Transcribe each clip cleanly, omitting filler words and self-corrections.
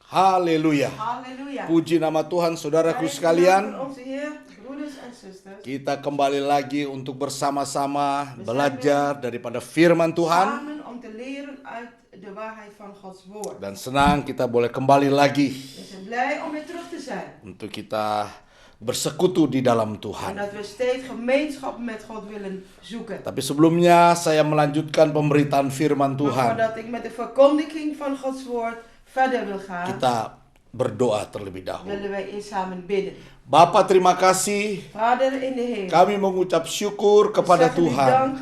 Haleluya. Halleluja. Puji nama Tuhan, saudaraku Prijs de naam sekalian. van onze Heer, broeders en zusters. Kita kembali lagi untuk bersama-sama belajar daripada firman Tuhan. Samen om te leren uit de waarheid van Gods woord. Dan senang kita boleh kembali lagi We zijn blij om weer terug te zijn. untuk kita bersekutu di dalam En Tuhan. dat we steeds gemeenschap met God willen zoeken. Tapi sebelumnya saya melanjutkan pemberitaan firman Maar Tuhan. voordat ik met de verkondiging van Gods woord verder wil gaan, Kita berdoa terlebih dahulu. willen wij eerst samen bidden. Bapa, terima kasih. Vader in de Heer, Kami mengucap syukur we kepada zeggen u Tuhan dank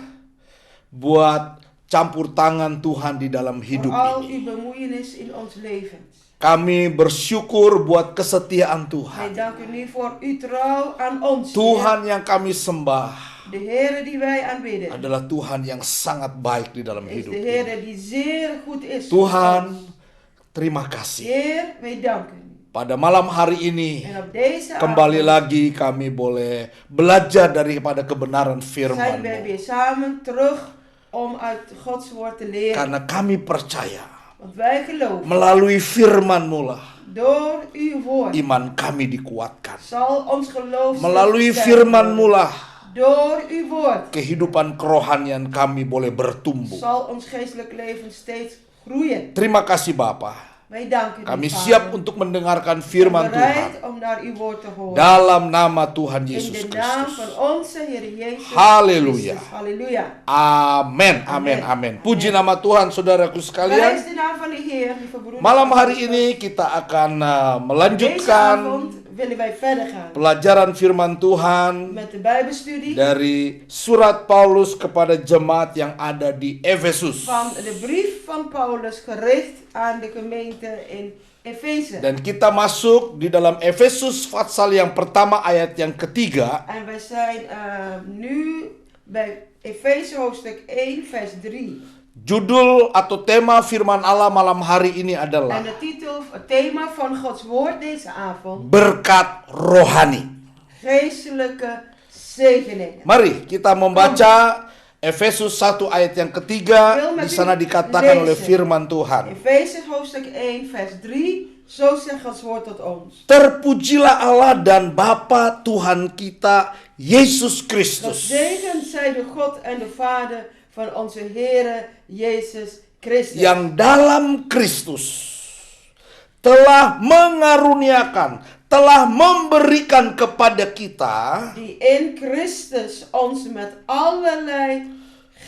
buat campur tangan Tuhan di dalam voor hidup al ini. uw bemoeienis in ons levens. Kami bersyukur buat kesetiaan Wij Tuhan. danken u voor uw trouw aan ons, Heer. Tuhan yang kami sembah De Heer die wij aanbidden, adalah Tuhan yang sangat baik di dalam is hidup de ini. Heer die zeer goed is. Tuhan, terima kasih. Heer, wij danken u. Pada malam hari ini, En op deze kembali avond lagi kami boleh belajar daripada kebenaran zijn wij firman-Mu. weer samen terug om uit Gods woord te leren. Karena kami percaya, Want wij geloven, melalui firman-Mu lah door uw woord iman kami dikuatkan. zal ons geloof Melalui sterk firman-Mu worden. lah Door uw woord kehidupan kerohanian kami boleh bertumbuh. zal ons geestelijk leven steeds groeien. Terima kasih Bapa. Wij danken u, Kami Vader. siap untuk mendengarkan firman Tuhan. Bereid om naar uw woord te horen. Dalam nama Tuhan In Yesus de naam Kristus. van onze Heer Jezus Haleluya. Christus. Halleluja. Amin, amin, amin. Puji nama Tuhan, saudaraku Prijs sekalian. de naam van de Heer, lieve broeders. Malam en hari zusters. ini kita akan Deze melanjutkan avond willen wij verder gaan pelajaran firman Tuhan met de Bijbelstudie dari surat Paulus kepada jemaat yang ada di Efesus. van de brief van Paulus gericht aan de gemeente in Efeze. Dan kita masuk di dalam Efesus pasal yang pertama ayat yang ketiga. En wij zijn nu bij Efeze hoofdstuk 1 vers 3. Judul atau tema firman Allah malam hari ini adalah En de titel, het thema van Gods woord deze avond, berkat rohani. geestelijke zegeningen. Mari kita membaca Efesus 1 ayat yang ketiga. Di sana dikatakan oleh firman Tuhan. Efeze hoofdstuk 1 vers 3. Zo zegt Gods woord tot ons. Terpujilah Allah dan Bapa Tuhan kita Yesus Kristus, Gezegend zij de God en de Vader van onze Heere Jezus Christus. yang dalam Kristus telah mengaruniakan, telah memberikan kepada kita Die in Christus ons met allerlei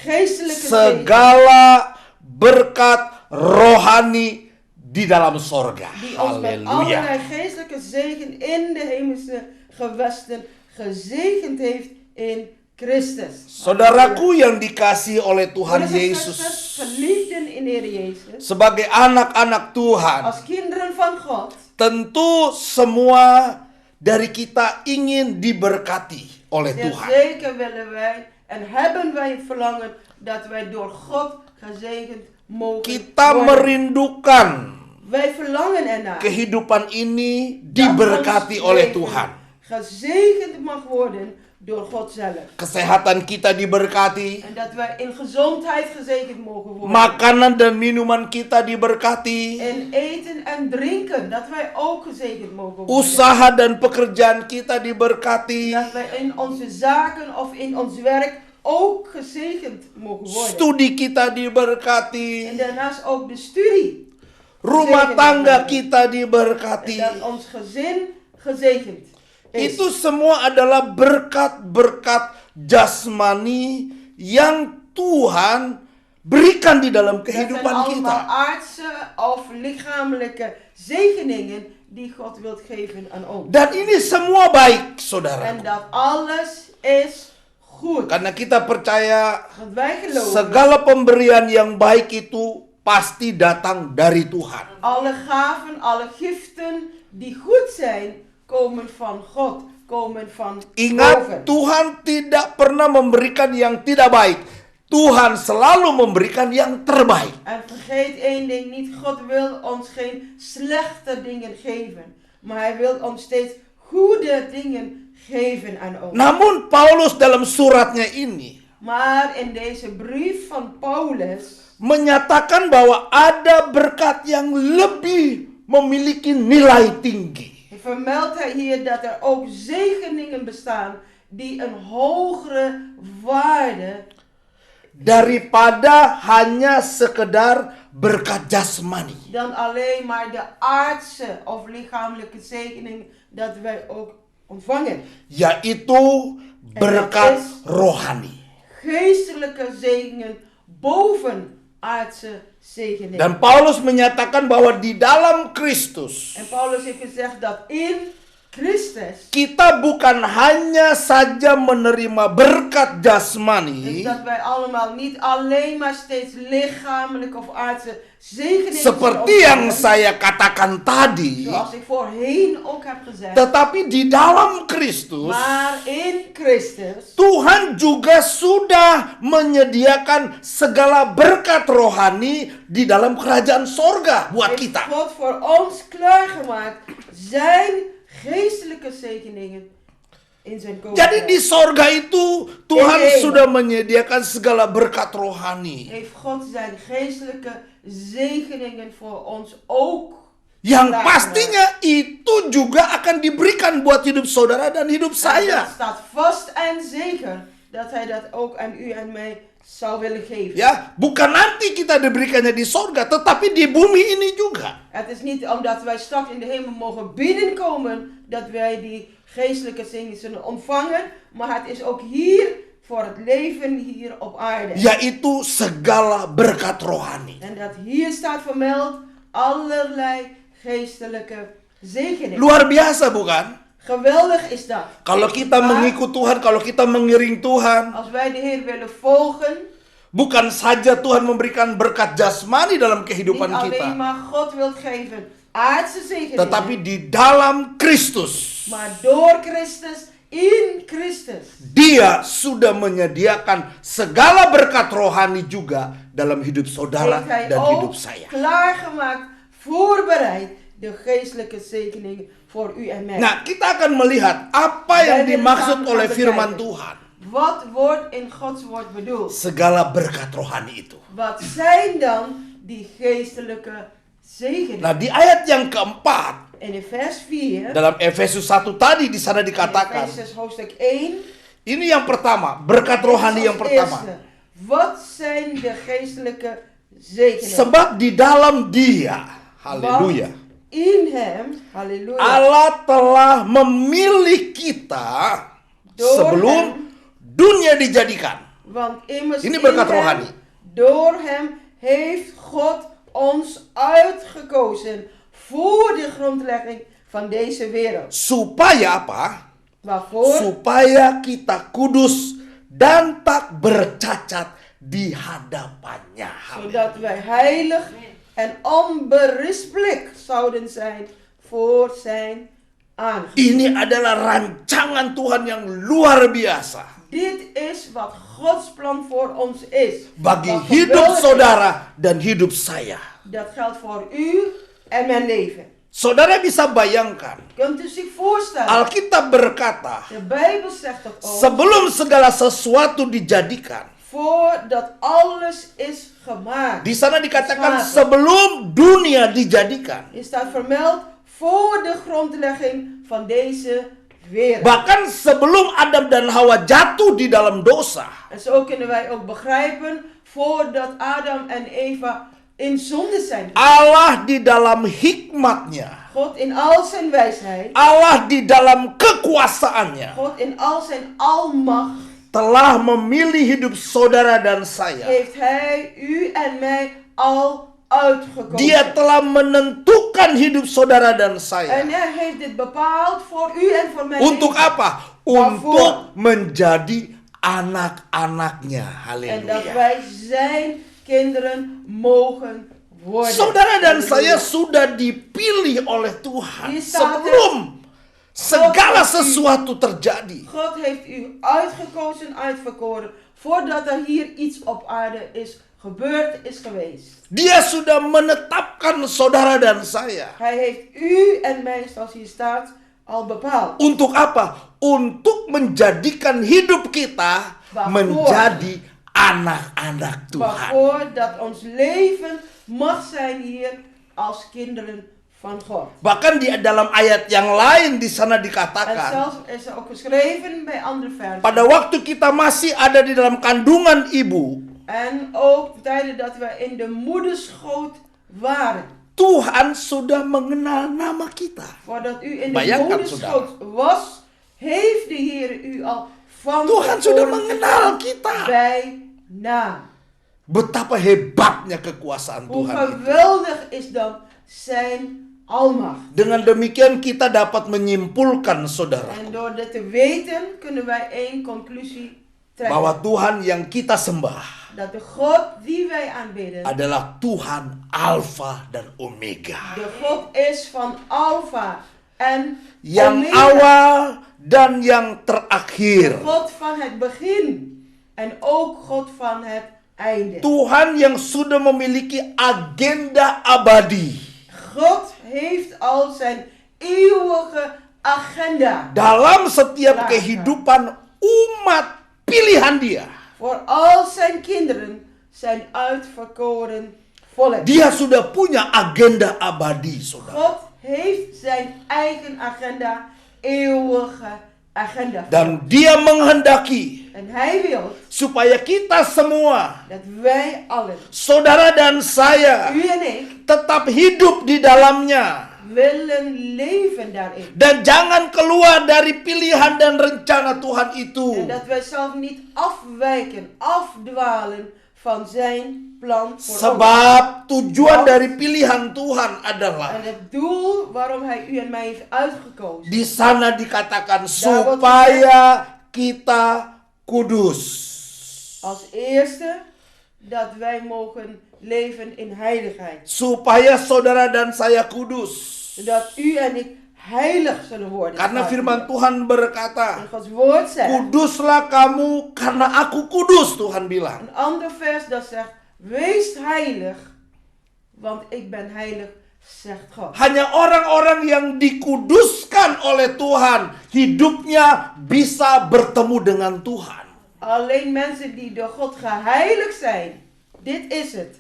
geestelijke zegen, segala berkat rohani di dalam sorga. die ons met allerlei Haleluya. geestelijke zegen in de hemelse gewesten gezegend heeft in Christus. Saudaraku yang dikasihi oleh Tuhan Broeders en Yesus, zusters, geliefden in de Heer Jezus, sebagai anak-anak Tuhan, als kinderen van God, tentu semua dari kita ingin diberkati oleh zeer Tuhan. zeker willen wij en hebben wij het verlangen dat wij door God gezegend mogen Kita worden. merindukan Wij verlangen ernaar. kehidupan ini dat diberkati ons oleh leven Tuhan. gezegend mag worden door God zelf. Kesehatan kita diberkati, En dat wij in gezondheid gezegend mogen worden. makanan dan minuman kita diberkati, In eten en drinken, dat wij ook gezegend mogen worden. usaha dan pekerjaan kita diberkati, Dat wij in onze zaken of in ons werk ook gezegend mogen worden. studi kita diberkati, En daarnaast ook de studie. rumah gezegend tangga mag worden. kita En diberkati. dat ons gezin gezegend is. Itu semua adalah berkat-berkat jasmani yang Tuhan berikan di dalam Dat zijn kehidupan allemaal kita. aardse of lichamelijke zegeningen die God wilt geven aan ons. Dan ini semua baik, En saudara. dat alles is goed. Karena kita percaya Want wij geloven, segala pemberian yang baik itu pasti datang dari Tuhan. alle gaven, alle giften die goed zijn, komen van God. Komen van Ingat, boven. Tuhan tidak pernah memberikan yang tidak baik. Tuhan selalu memberikan yang terbaik. En vergeet één ding niet, God wil ons geen slechte dingen geven. Maar hij wil ons steeds goede dingen geven aan ons. Namun Paulus dalam suratnya ini Maar in deze brief van Paulus menyatakan bahwa ada berkat yang lebih memiliki nilai tinggi. Vermeldt hij hier dat er ook zegeningen bestaan die een hogere waarde Daripada hanya sekedar berkat jasmani. dan alleen maar de aardse of lichamelijke zegening dat wij ook ontvangen. Yaitu berkat rohani. Geestelijke zegeningen boven aardse zegeningen. Dan Paulus menyatakan bahwa di dalam Kristus En Paulus heeft gezegd dat in Christus kita bukan hanya saja menerima berkat is jasmani dat wij allemaal niet alleen maar steeds lichamelijke of aardse zegeningen seperti yang saya katakan tadi, zoals ik voorheen ook heb gezegd. tetapi di dalam Kristus Maar in Christus Tuhan juga sudah menyediakan segala berkat rohani di dalam kerajaan sorga buat heeft kita. God voor ons klaargemaakt zijn geestelijke zegeningen in zijn Jadi di koninkrijk. sorga itu Tuhan Amen. sudah menyediakan segala berkat rohani Heeft God zijn geestelijke zegeningen voor ons ook yang klaargemaakt. pastinya itu juga akan diberikan buat hidup saudara dan hidup En saya. dat staat vast en zeker dat hij dat ook aan u en mij zou willen geven. Ya, bukan nanti kita diberikannya di sorga, tetapi di bumi ini juga. Het is niet omdat wij straks in de hemel mogen binnenkomen dat wij die geestelijke zegeningen zullen ontvangen, maar het is ook hier voor het leven hier op aarde. Yaitu segala berkat rohani. En dat hier staat vermeld allerlei geestelijke zegeningen. Luar biasa bukan? Geweldig is dat. Kalau kita Maar mengikut Tuhan, kalau kita mengiring Tuhan, als wij de Heer willen volgen, bukan saja Tuhan memberikan berkat jasmani dalam niet kehidupan alleen kita, maar God wilt geven aardse zegeningen, tetapi di dalam Kristus maar door Christus, in Christus, Dia sudah menyediakan segala berkat rohani juga dalam hidup saudara heeft hij dan ook hidup saya. klaargemaakt, voorbereid de geestelijke zegeningen voor u en mij. Nah, kita akan melihat apa yang Wij willen dimaksud samen oleh gaan firman bekijken. Tuhan. Wat wordt in Gods woord bedoeld? Segala berkat rohani itu. Wat zijn dan die geestelijke zegeningen? Nah, di ayat yang keempat En in vers 4, dalam Efesus 1 tadi di sana in dikatakan, Efesus hoofdstuk 1, ini yang pertama, berkat rohani yang als pertama. eerste, wat zijn de geestelijke zegeningen? Sebab di dalam Dia, haleluya, Want in hem, halleluja, Allah telah memilih kita Door sebelum hem. dunia dijadikan. want immers Ini in berkat hem, rohani. door hem heeft God ons uitgekozen voor de grondlegging van deze wereld. Supaya apa? Waarvoor? Supaya kita kudus dan tak bercacat di hadapannya. Zodat wij heilig en onberispelijk zouden zijn voor zijn aangezicht. Ini adalah rancangan Tuhan yang luar biasa Dit is wat Gods plan voor ons is. bagi Wat hidup geweldig is. saudara dan hidup saya. Dat geldt voor u en mijn leven. Saudara bisa bayangkan, Kunt u zich voorstellen? Alkitab berkata, De Bijbel zegt dat ook. sebelum segala sesuatu dijadikan. Voordat alles is gemaakt. Di sana dikatakan Gemaakt. sebelum dunia dijadikan. Hier staat vermeld voor de grondlegging van deze wereld. Bahkan sebelum Adam dan Hawa jatuh di dalam dosa. En zo kunnen wij ook begrijpen voordat Adam en Eva in zonde zijn. Allah di dalam hikmatnya, God in al zijn wijsheid. Allah di dalam kekuasaannya God in al zijn almacht. telah memilih hidup saudara dan saya. Heeft hij u en mij al uitgekozen. Dia telah menentukan hidup saudara dan saya. En hij heeft dit bepaald voor u en voor mij. Untuk apa? Waarvoor? Untuk menjadi anak-anaknya. En dat Haleluya. wij zijn kinderen mogen worden. Saudara dan Halleluja. saya sudah dipilih oleh Tuhan Hier staat er, sebelum segala God heeft u- sesuatu terjadi. God heeft u uitgekozen, uitverkoren, voordat er hier iets op aarde gebeurd is geweest. Dia sudah menetapkan saudara dan saya. Hij heeft u en mij, zoals hier staat, al bepaald. Untuk apa? Untuk menjadikan hidup kita Waarvoor? menjadi anak-anak Tuhan. Waarvoor dat ons leven mag zijn hier als kinderen van God. Bahkan di dalam ayat yang lain di sana En dikatakan, zelfs is er ook geschreven bij andere versen. pada waktu kita masih ada di dalam kandungan ibu, En ook tijden dat we in de moederschoot waren. Tuhan sudah mengenal nama kita. Voordat u in de Bayangkan, moederschoot was, heeft de Heer u al van Tuhan sudah tevoren mengenal gekend kita. bij naam. Betapa hebatnya kekuasaan Hoe Tuhan itu. geweldig is dan zijn almacht. Dengan demikian kita dapat menyimpulkan, saudara, En door dit te weten kunnen wij één conclusie trekken. bahwa Tuhan yang kita sembah Dat de God die wij aanbidden, adalah Tuhan Alfa dan Omega. de God is van Alpha en Yang Omega. awal dan yang terakhir. God van het begin en ook God van het einde. Tuhan yang sudah memiliki agenda abadi God heeft al zijn eeuwige agenda dalam setiap Klaar. kehidupan umat pilihan Dia. voor al zijn kinderen, zijn uitverkoren volk. Dia sudah punya agenda abadi, saudara. God heeft zijn eigen agenda, eeuwige agenda. Dan Dia menghendaki En hij wil supaya kita semua, dat wij allen, saudara dan saya, u en ik, tetap hidup di dalamnya. willen leven daarin. Dan jangan keluar dari pilihan dan rencana Tuhan itu. En dat wij zelf niet afwijken, afdwalen van zijn plan voor ons. Sebab tujuan dari pilihan Tuhan adalah, En het doel waarom hij u en mij heeft uitgekozen. di sana dikatakan supaya kita kudus. Als eerste dat wij mogen leven in heiligheid. Supaya saudara dan saya kudus. Zodat u en ik heilig zullen worden. Karena staat firman hier. Tuhan En berkata, Gods woord zegt. kuduslah kamu karena aku kudus, Tuhan bilang. Een ander vers dat zegt. Wees heilig. Want ik ben heilig, zegt God. Hanya orang-orang yang dikuduskan oleh Tuhan, hidupnya bisa bertemu dengan Tuhan. Alleen mensen die door God geheiligd zijn. Dit is het.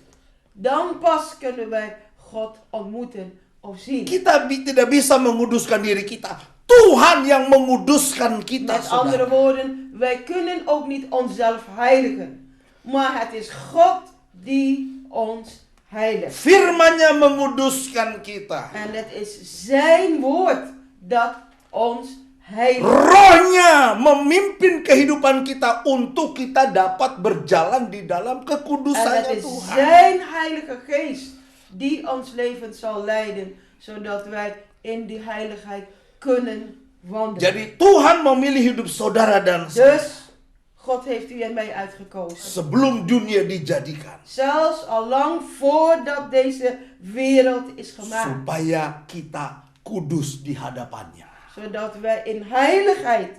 Dan pas kunnen wij God ontmoeten of zien. Kita tidak bisa menguduskan diri kita. Tuhan yang menguduskan kita, Met andere saudara. woorden, wij kunnen ook niet onszelf heiligen. Maar het is God die ons heiligt. Firman-Nya menguduskan kita. En het is zijn woord dat ons heiligt. Rohnya memimpin kehidupan kita untuk kita dapat berjalan di dalam En kekudusannya het is Tuhan. zijn heilige geest die ons leven zal leiden. Zodat wij in die heiligheid kunnen wandelen. Jadi Tuhan memilih hidup saudara dan saya Dus God heeft u en mij uitgekozen. sebelum dunia dijadikan. Zelfs al lang voordat deze wereld is gemaakt. Supaya kita kudus di hadapannya. Zodat wij in heiligheid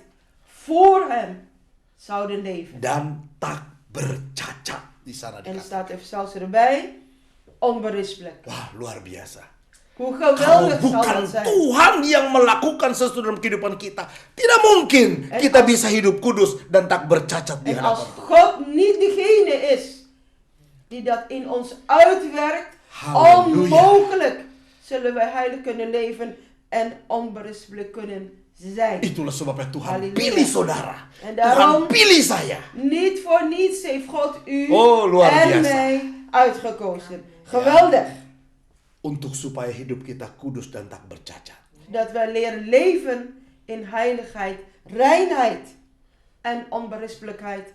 voor hem zouden leven. Dan tak bercacat. Di sana En er dikatakan. staat er zelfs erbij, onberispelijk. Wah, luar biasa. Hoe Kalau geweldig zal bukan dat zijn. Tuhan yang melakukan sesuatu dalam kehidupan kita, tidak mungkin En kita als- bisa hidup kudus dan tak bercacat di En als hadapan Tuhan. God niet degene is die dat in ons uitwerkt, Halleluja. onmogelijk zullen wij heilig kunnen leven en onberispelijk kunnen zijn. Itulah sebabnya Tuhan Halleluja. pilih saudara. En Tuhan daarom, pilih saya. niet voor niets heeft God u Oh, luar en biasa. mij uitgekozen. Geweldig. Untuk supaya hidup kita kudus dan tak bercacat. Dat wij leren leven in heiligheid, reinheid en onberispelijkheid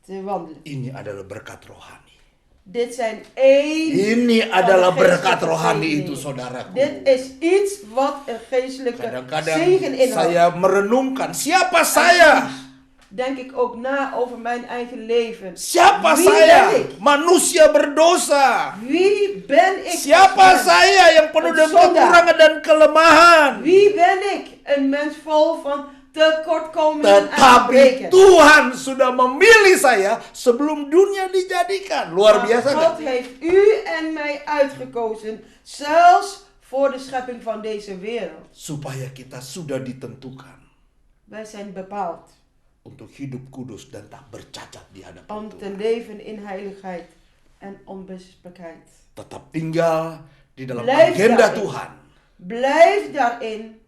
te wandelen. Ini adalah berkat rohani. Dit zijn één Ini van adalah de berkat geestelijke rohani zegeningen. itu, saudaraku. Dit is iets wat een geestelijke Kadang-kadang zegen inhoudt. saya merenungkan, siapa saya? Denk ik ook na over mijn eigen leven. Siapa Wie saya? ben ik? Manusia berdosa. Wie ben ik? Siapa als mens? saya yang penuh dengan Zondaar. kekurangan dan kelemahan? Wie ben ik? Een mens vol van tekortkomingen en Tetapi gebreken. Tuhan sudah memilih saya sebelum dunia dijadikan. Luar Maar biasa God kan? heeft u en mij uitgekozen, zelfs voor de schepping van deze wereld. Supaya kita sudah ditentukan Wij zijn bepaald untuk hidup kudus dan tak bercacat di hadapan om te Tuhan. leven in heiligheid en onberispelijkheid. Tetap tinggal di dalam Blijf agenda daarin. Tuhan. Blijf daarin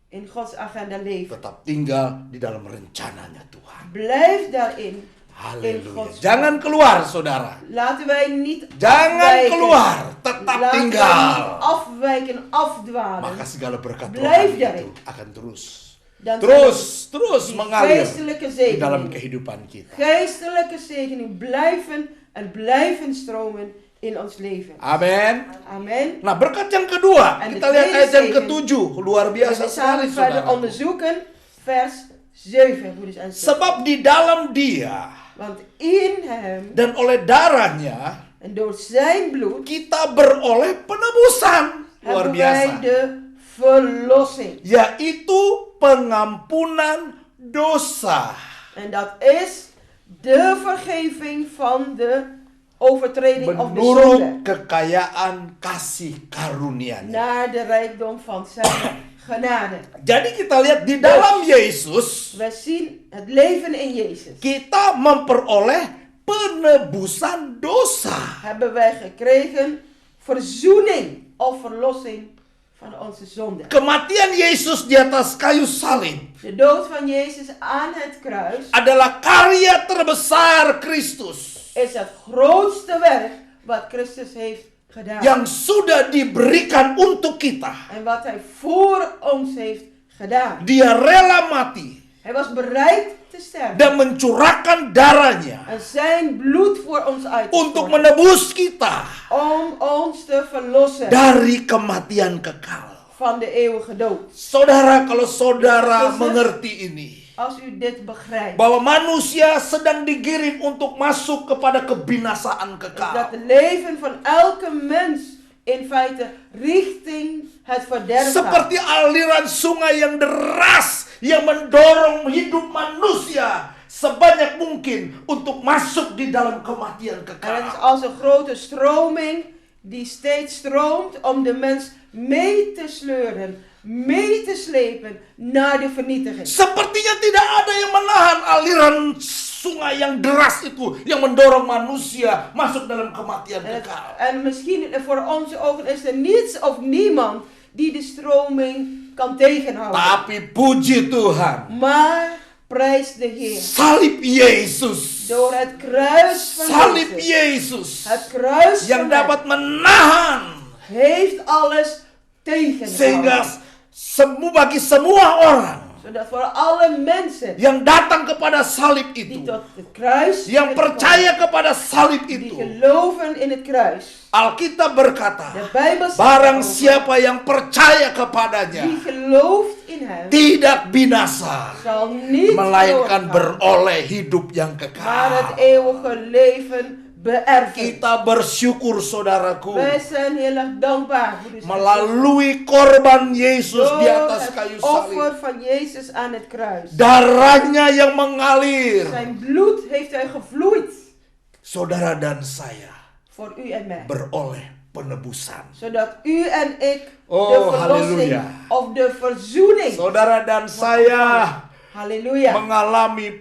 in Gods agenda leven. Tetap tinggal di dalam rencananya Tuhan. Blijf daarin. Haleluya. Jangan keluar, saudara. Laten wij niet Jangan afwijken. keluar, tetap Laten wij tinggal. niet afwijken, afdwalen. Maka segala berkat Blijf rohani daarin. itu akan terus Dan terus die mengalir geestelijke di dalam zegeningen, kehidupan kita. geestelijke zegeningen blijven stromen in ons leven. Amin. Amen. Nah, berkat yang kedua, En de kita lihat tweede ayat yang zegen. ke-7. Luar We biasa gaan sekali, samen verder saudara. onderzoeken. Vers 7, broeders en zusters. Sebab di dalam Dia Want in hem dan oleh darahnya en door zijn bloed kita beroleh penebusan. Luar hebben wij biasa. de verlossing. Yaitu pengampunan dosa. En dat is de vergeving van de overtreding of de zonde. Menurut kekayaan kasih karunia-Nya. Naar de rijkdom van zijn genade. Jadi kita lihat di dalam Yesus We zien het leven in Jezus. kita memperoleh penebusan dosa. Hebben wij gekregen verzoening of verlossing van onze zonde. Kematian Yesus di atas kayu salib De dood van Jezus aan het kruis adalah karya terbesar Kristus is het grootste werk wat Christus heeft gedaan. yang sudah diberikan untuk kita. En wat hij voor ons heeft gedaan. Dia rela mati Hij was bereid te sterven. dan mencurahkan darahnya En zijn bloed voor ons uit te untuk storten. menebus kita Om ons te verlossen dari kematian kekal. van de eeuwige dood. Saudara, kalau saudara Yesus. mengerti ini, Als u dit begrijpt. bahwa manusia sedang digiring untuk masuk kepada kebinasaan Is dat kekal. het leven van elke mens in feite richting het verderf gaat. Seperti aliran sungai yang deras yang mendorong hidup manusia sebanyak mungkin untuk masuk di dalam kematian En het is kekal. als een grote stroming die steeds stroomt om de mens mee te sleuren, mee te slepen naar de vernietiging. Sepertinya tidak ada yang menahan aliran sungai yang deras itu yang mendorong manusia masuk dalam kematian kekal. En misschien voor onze ogen is er niets of niemand die de stroming kan tegenhouden. Tapi puji Tuhan, Maar prijs de Heer. salib Yesus, Door het kruis van salib Jezus. Yesus Het kruis yang van Hem dapat menahan heeft alles sehingga tegengehouden. bagi semua orang Zodat voor alle mensen yang datang kepada salib die itu, tot het kruis yang zijn percaya kepada salib gekomen, die itu, geloven in het kruis. Alkitab berkata, De Bijbel zegt barang erover, siapa yang percaya die kepadanya gelooft in Hem tidak binasa, zal niet melainkan doodgaan, beroleh hidup yang maar kekal. het eeuwige leven beërven. Kita bersyukur, saudaraku, Wij zijn heel erg dankbaar broeders en zusters, melalui korban Yesus door di atas het kayu offer salib. van Jezus aan het kruis. Darahnya yang mengalir. Zijn bloed heeft Hij gevloeid Saudara dan saya voor u en mij. beroleh penebusan. Zodat u en ik Oh, de verlossing halleluja. of de verzoening, Saudara dan saya halleluja, mengalami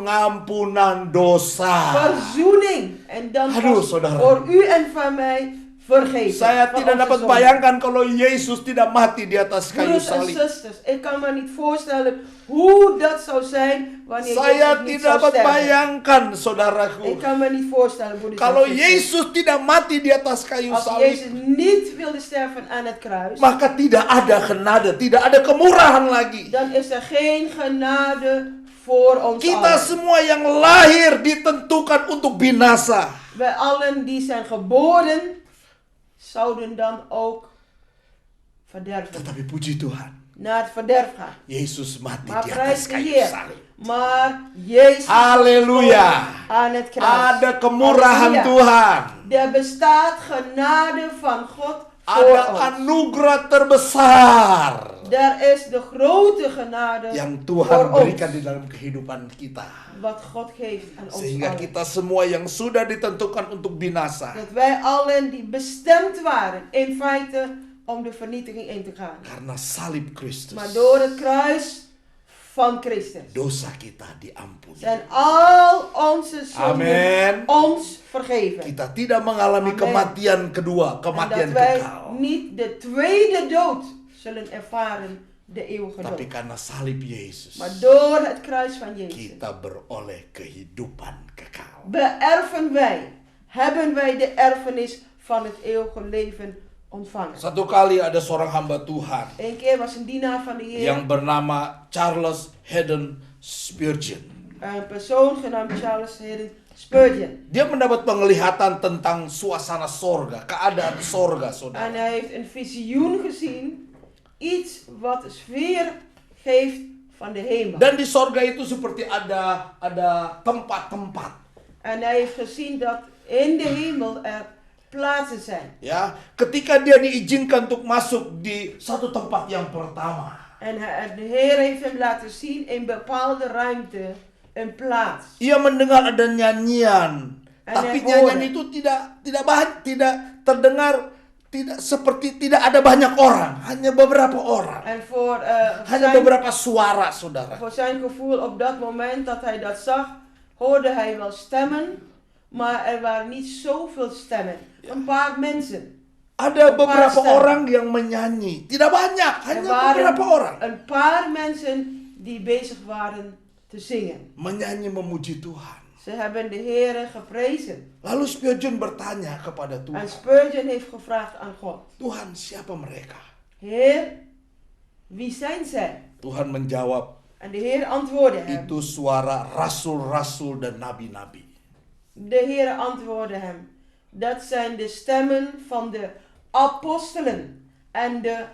pengampunan dosa. verzoening. En dan Aduh, was saudara. voor u en voor mij vergeven. Saya van tidak onze dapat zonde. bayangkan kalau Yesus tidak mati di atas kayu Broeders en salib. zusters, ik kan me niet voorstellen hoe dat zou zijn wanneer Saya Jezus niet tidak zou dapat sterven. bayangkan, saudaraku, Ik kan me niet voorstellen, broeders en kalau zusters. Yesus tidak mati di atas kayu Als salib, Jezus niet wilde sterven aan het kruis, maka tidak ada genade, tidak ada kemurahan lagi. dan is er geen genade voor ons Kita allen. semua yang lahir ditentukan untuk binasa. Wij allen die zijn geboren, zouden dan ook verderven. Tetapi puji Tuhan, Naar het verderf gaan. Yesus mati Maar di prijs atas de kayu Heer. salib. Maar Jezus Haleluya. aan het kruis. Ada kemurahan Halleluja. Tuhan. Er bestaat genade van God voor Ada ons. anugerah terbesar Er is de grote genade yang voor Tuhan ons. berikan di dalam kehidupan kita. Wat God geeft aan ons Sehingga allen. kita semua yang sudah ditentukan untuk binasa, Dat wij allen die bestemd waren in feite om de vernietiging in te gaan. karena salib Kristus, Maar door het kruis van Christus dosa kita diampuni. zijn al onze zonden Amen. ons vergeven. Kita tidak mengalami Amen. kematian kedua, En kematian dat wij kekal. niet de tweede dood zullen ervaren de eeuwige Tapi dood. karena salib Yesus, Maar door het kruis van Jezus kita beroleh kehidupan kekal. beërven wij, hebben wij de erfenis van het eeuwige leven ontvangen. Satu kali ada seorang hamba Tuhan Eén keer was een dienaar van de Heer, yang bernama Charles Haddon Spurgeon. een persoon genaamd Charles Haddon Spurgeon. Dia mendapat penglihatan tentang suasana sorga, keadaan sorga, En saudara. hij heeft een visioen gezien, iets wat de sfeer geeft van de hemel. Dan di sorga itu seperti ada tempat-tempat. En hij heeft gezien dat in de hemel er plaatsen zijn. Ya, ketika dia diizinkan untuk masuk di satu tempat yang pertama, En de Heer heeft hem laten zien in bepaalde ruimte een plaats. ia mendengar ada nyanyian, En tapi hij hoorde. nyanyian itu tidak terdengar, seperti tidak ada banyak orang, hanya beberapa orang, En voor, hanya beberapa suara, saudara. voor zijn gevoel op dat moment dat hij dat zag, hoorde hij wel stemmen, maar er waren niet zoveel stemmen. Een paar mensen. Ada beberapa stem. orang yang menyanyi, tidak banyak, Er hanya waren beberapa orang een paar mensen die bezig waren te zingen. menyanyi memuji Tuhan. Ze hebben de Heer geprezen. Lalu Spurgeon bertanya kepada En Tuhan, Spurgeon heeft gevraagd aan God: Tuhan, siapa mereka? Heer, wie zijn zij? Tuhan menjawab, En de Heer antwoordde hem. itu suara rasul-rasul dan nabi-nabi. De Heer antwoordde hem: dat zijn de stemmen van de apostelen en de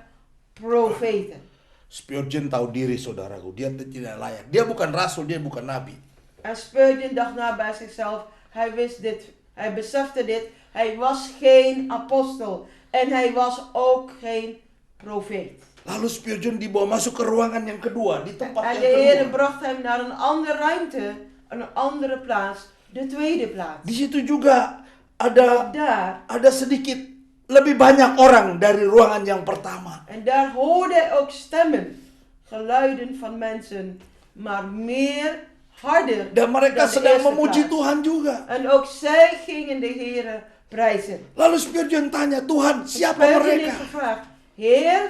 profeten. Spurgeon tahu diri, saudaraku, dia tidak layak. Dia bukan rasul, dia bukan nabi. En Spurgeon dacht na bij zichzelf, hij wist dit, hij besefte dit, hij was geen apostel en hij was ook geen profeet. Lalu Spurgeon dibawa masuk ke ruangan yang kedua, di tempat En yang de Heer kedua. bracht hem naar een andere ruimte, een andere plaats, de tweede plaats. Di situ juga ada Daar, sedikit lebih banyak orang dari ruangan yang pertama. en daar hoorde hij ook stemmen, geluiden van mensen, maar meer harder Dan mereka dan de sedang eerste memuji plaats. Tuhan juga. En ook zij gingen de Heer prijzen. Lalu Spurgeon tanya, Tuhan, siapa Spurgeon mereka? heeft gevraagd: Heer,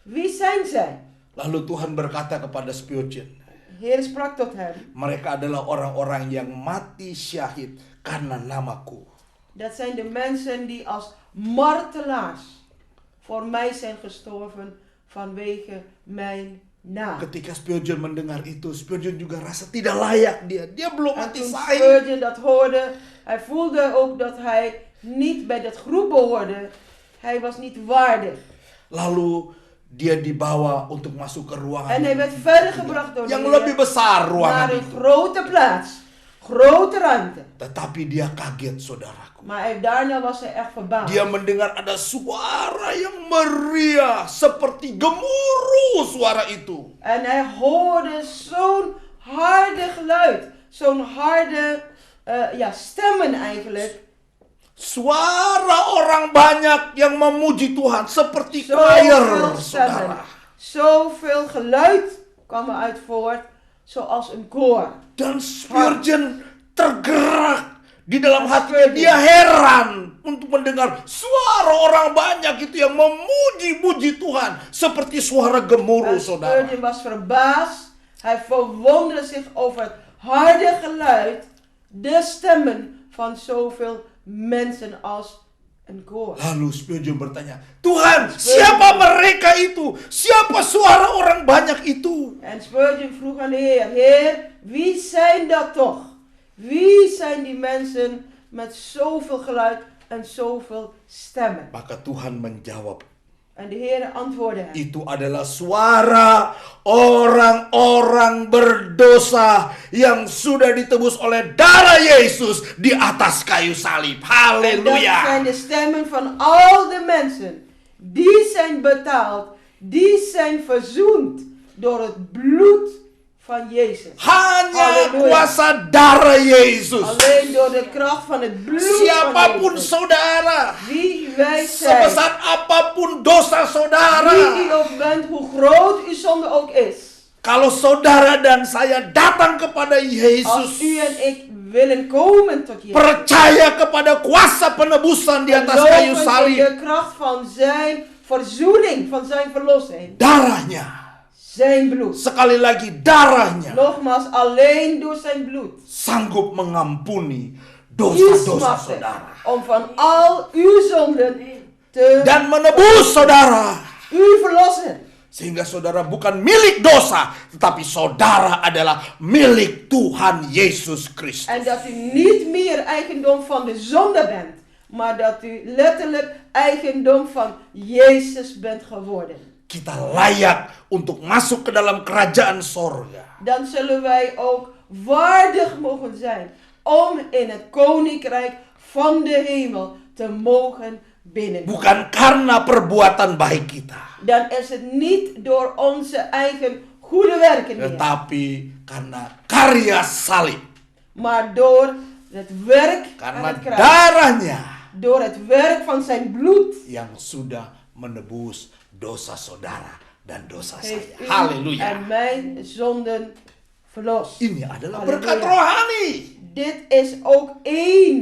wie zijn zij? Lalu Tuhan berkata kepada Spurgeon, De Heer sprak tot hem: mereka adalah orang-orang yang mati syahid karena namaku. dat zijn de mensen die als martelaars voor mij zijn gestorven vanwege mijn naam. Ketika Spurgeon mendengar itu, Spurgeon juga rasa tidak layak dia. Dia belum En mati toen syahid. Spurgeon dat hoorde, hij voelde ook dat hij niet bij dat groep behoorde. Hij was niet waardig. Lalu dia dibawa untuk masuk ke ruangan En hij werd verder gebracht door de yang Heer lebih besar ruangan naar een itu. grote plaats, grote ruimte. Tetapi dia kaget, saudaraku. Maar daarna was hij echt verbaasd. Dia mendengar ada suara yang meriah seperti gemuruh suara itu. En hij hoorde zo'n harde geluid, zo'n harde stemmen eigenlijk. Suara orang banyak yang memuji Tuhan seperti choir, Zoveel stemmen, saudara. zoveel geluid kwam eruit voort, zoals een koor. Dan Spurgeon tergerak di dalam Dan hatinya. Spurgeon. Dia heran untuk mendengar suara orang banyak itu yang memuji-muji Tuhan seperti suara gemuruh, En saudara. Spurgeon was verbaasd. Hij verwonderde zich over het harde geluid, de stemmen van zoveel mensen als een koor. Lalu Spurgeon bertanya, Tuhan, siapa mereka itu? Siapa suara orang banyak itu? En Spurgeon vroeg aan de Heer: Heer, wie zijn dat toch? Wie zijn die mensen met zoveel geluid en zoveel stemmen? Maka Tuhan menjawab, En de Heer antwoordde hem: itu adalah suara orang-orang berdosa yang sudah ditebus oleh darah Yesus di atas kayu salib. En dat zijn Haleluya. de stemmen van al de mensen die zijn betaald, die zijn verzoend door het bloed van Jezus. Hanya Haleluya. kuasa darah Yesus. Alleen door de kracht van het bloed Siapapun van Jezus. saudara, Wie wij zijn, sebesar apapun dosa wie saudara, u ook bent, hoe groot uw zonde ook is. kalau saudara dan saya datang kepada Als Yesus, u en ik willen komen tot Jezus, percaya kepada kuasa penebusan di atas kayu geloven in salib, de kracht van zijn verzoening van zijn verlossing. Darahnya. Zijn bloed. Sekali lagi darahnya. Nogmaals, alleen door zijn bloed. Sanggup mengampuni Is dosa-dosa machtig saudara. om van al uw zonden te Dan menebus saudara. u verlossen. Sehingga saudara bukan milik dosa. Tetapi saudara adalah milik Tuhan Yesus Kristus. En dat u niet meer eigendom van de zonde bent. Maar dat u letterlijk eigendom van Jezus bent geworden. Kita layak untuk masuk ke dalam kerajaan sorga. Dan zullen wij ook waardig mogen zijn om in het koninkrijk van de hemel te mogen binnenkomen. Bukan karena perbuatan baik kita. Dan is het niet door onze eigen goede werken meer, Tetapi karena karya salib. maar door het werk aan Karena het kruis. darahnya Door het werk van zijn bloed yang sudah menebus dosa saudara dan dosa heeft saya. u Haleluya. en mijn zonden verlost. Ini adalah Haleluya. berkat rohani. Dit is ook één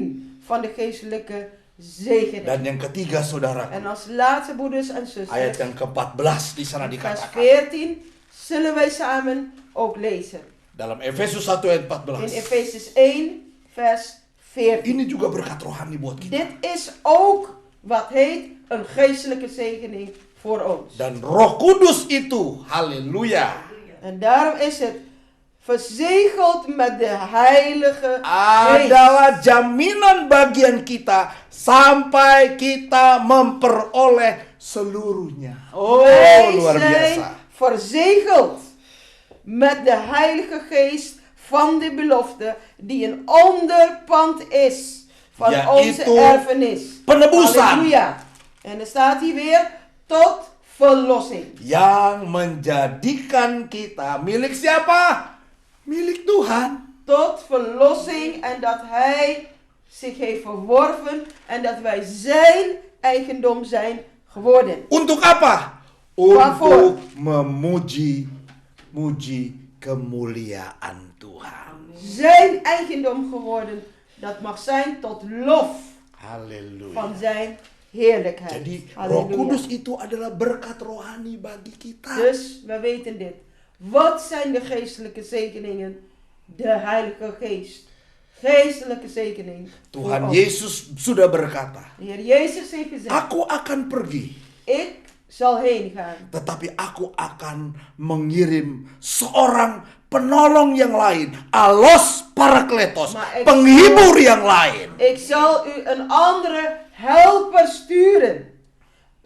van de geestelijke zegeningen. Dan yang ketiga saudara, En als laatste, broeders en zusters, ayat yang ke-14 di sana vers dikatakan. 14 zullen wij samen ook lezen. Dalam Efesus 1 ayat In 14. Efezus 1, vers 14. Ini juga berkat rohani buat kita. Dit is ook wat heet een geestelijke zegening voor ons. Dan Roh Kudus itu, haleluya, En daarom is het verzegeld met de Heilige Geest. adalah jaminan bagian kita sampai kita memperoleh seluruhnya. Oh, Wij luar zijn biasa. verzegeld met de Heilige Geest van de belofte die een onderpand is van onze Yaitu erfenis. penebusan. Halleluja. En er staat hier weer tot verlossing. Yang menjadikan kita milik siapa? Milik Tuhan. Tot verlossing en dat Hij zich heeft verworven en dat wij zijn eigendom zijn geworden. Untuk apa? Waarvoor? Untuk memuji kemuliaan Tuhan. Zijn eigendom geworden, dat mag zijn tot lof Haleluya. van zijn heerlijkheid. Jadi Roh Halleluja. Kudus itu adalah berkat rohani bagi kita. Dus we weten dit. Wat zijn de geestelijke zegeningen? De Heilige Geest. Geestelijke zegening. voor Tuhan ons. Yesus sudah berkata, De Heer Jezus heeft gezegd, aku akan pergi, ik zal heen gaan. tetapi aku akan mengirim seorang penolong yang lain, Allos Parakletos, Maar ik penghibur yang lain. Ik zal u een andere helper sturen.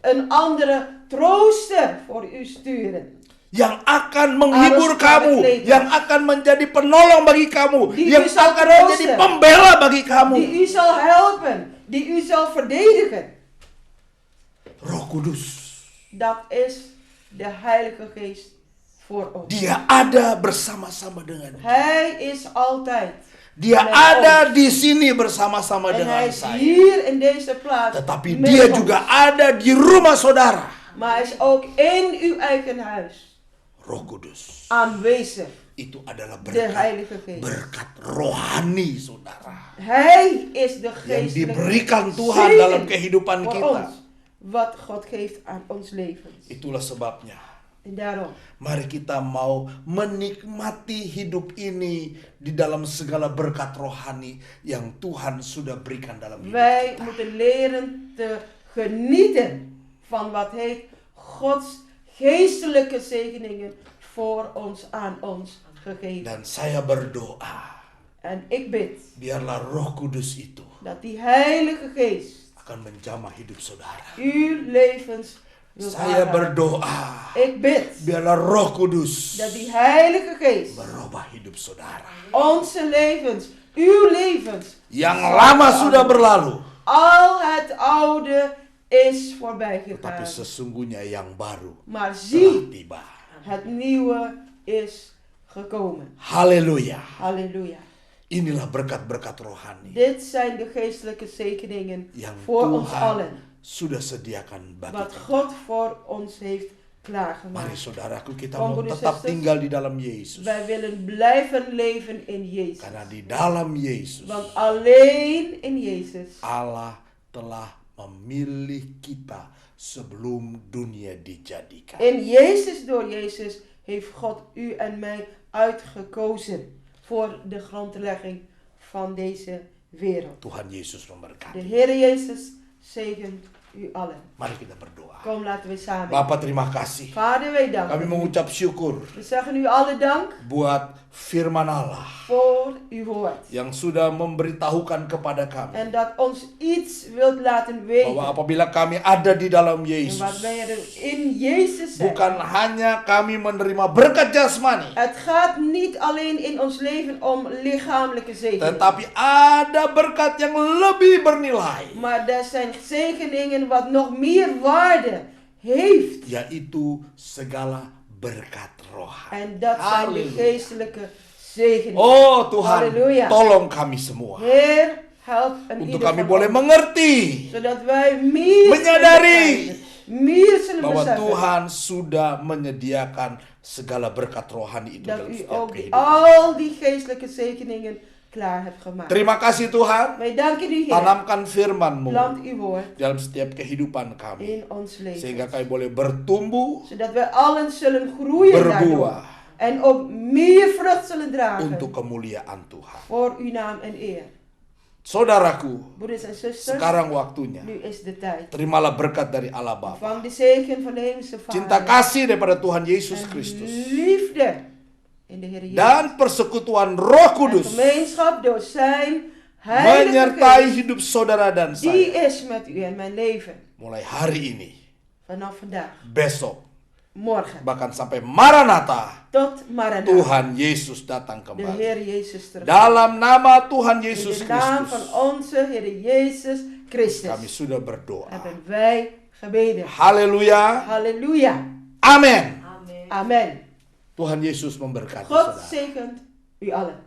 Een andere trooster voor u sturen. Yang akan menghibur Allos kamu, Parakletos. yang akan menjadi penolong bagi kamu, Die yang u zal akan menjadi troosten. pembela bagi kamu. Die u zal helpen. Die u zal verdedigen. Roh Kudus, Dat is de Heilige Geest voor ons. Dia ada bersama-sama dengan kita. Hij is altijd. Dia met ada ons. di sini bersama-sama En hij dengan is saya. hier in deze plaats. Tetapi met dia ons. juga ada di rumah saudara. Maar hij is ook in uw eigen huis Roh Kudus aanwezig. itu adalah De berkat, Heilige Geest. berkat rohani saudara Hij is de yang geestelijke diberikan Tuhan zegen dalam kehidupan voor kita. ons. Wat God geeft aan ons levens. Itulah sebabnya En daarom. mari kita mau menikmati hidup ini di dalam segala berkat rohani yang Tuhan sudah berikan dalam hidup Wij kita. moeten leren te genieten van wat heet Gods geestelijke zegeningen voor ons aan ons gegeven. Dan saya berdoa, En ik bid biarlah Roh Kudus itu dat die Heilige Geest akan menjamah hidup saudara. uw levens wil Saya aanraken. berdoa, Ik bid biarlah Roh Kudus dat die Heilige Geest merubah hidup saudara. onze levens, uw levens, Yang lama sudah berlalu, al het oude is voorbij tetapi gegaan. sesungguhnya yang baru Maar telah zie, tiba. het nieuwe is gekomen. Haleluya. Halleluja. Inilah berkat-berkat rohani Dit zijn de geestelijke zegeningen yang voor ons Tuhan allen. sudah sediakan bagi Wat kita. God voor ons heeft Mari klaargemaakt. saudaraku, kita Kom, mau broeders, tetap zusters. tinggal di dalam Yesus. Wij willen blijven leven in Jezus. Karena di dalam Yesus Want alleen in Jezus Allah telah memilih kita sebelum dunia dijadikan. Door Jezus heeft God u en mij uitgekozen voor de grondlegging van deze wereld. Tuhan Yesus De memberkati. Heer Jezus zegent u allen. Mari kita berdoa. Kom, laten we samen. Bapa, terima kasih. Vader, wij Kami danken u. mengucap syukur We zeggen u alle dank buat firman Allah voor uw woord. yang sudah memberitahukan kepada kami En dat ons iets wilt laten weten. bahwa apabila kami ada di dalam En Yesus, wat wij er in Jezus zijn. bukan hanya kami menerima berkat jasmani, Het gaat niet alleen in ons leven om lichamelijke zegeningen. tetapi ada berkat yang lebih bernilai, Maar er zijn zegeningen wat nog meer waarde heeft. yaitu segala berkat rohani. En dat zijn de Halleluja. geestelijke zegeningen. Oh Tuhan, Halleluja. tolong kami semua Heer, help en untuk ieder kami van boleh ons. mengerti Zodat wij meer Menyadari zullen begrijpen, meer zullen bahwa beseffen. Tuhan sudah menyediakan segala berkat rohani itu Dat dalam u setiap ook kehidupan. al die geestelijke zegeningen klaar hebt gemaakt. Terima kasih Tuhan, Wij danken u, Heer. tanamkan firman-Mu Plant uw woord dalam setiap kehidupan kami, in ons leven. sehingga kami boleh bertumbuh, Zodat wij allen zullen groeien daardoor. berbuah En ook meer vrucht zullen dragen. untuk kemuliaan Tuhan. Voor uw naam en eer. Saudaraku, Broeders en zusters, sekarang waktunya. nu is de tijd. Terimalah berkat dari Allah Bapa. Ontvang de zegen van de hemelse Vader. Cinta kasih daripada Tuhan Yesus En Kristus. liefde in de Heer Jezus. Dan persekutuan Roh En Kudus gemeenschap door zijn heilige menyertai geest. hidup saudara dan Die saya. is met u en mijn leven. Mulai hari ini, Vanaf vandaag. besok, Morgen. bahkan sampai Maranatha, Tot Maranatha. Tuhan Yesus datang De kembali. Heer Jezus terug. Dalam nama Tuhan In Yesus de naam Kristus, van onze Heer Jezus Christus. kami sudah berdoa. Hebben wij gebeden. Haleluya. Halleluja. Amin. Amen. Tuhan Yesus memberkati God saudara. zegent u allen.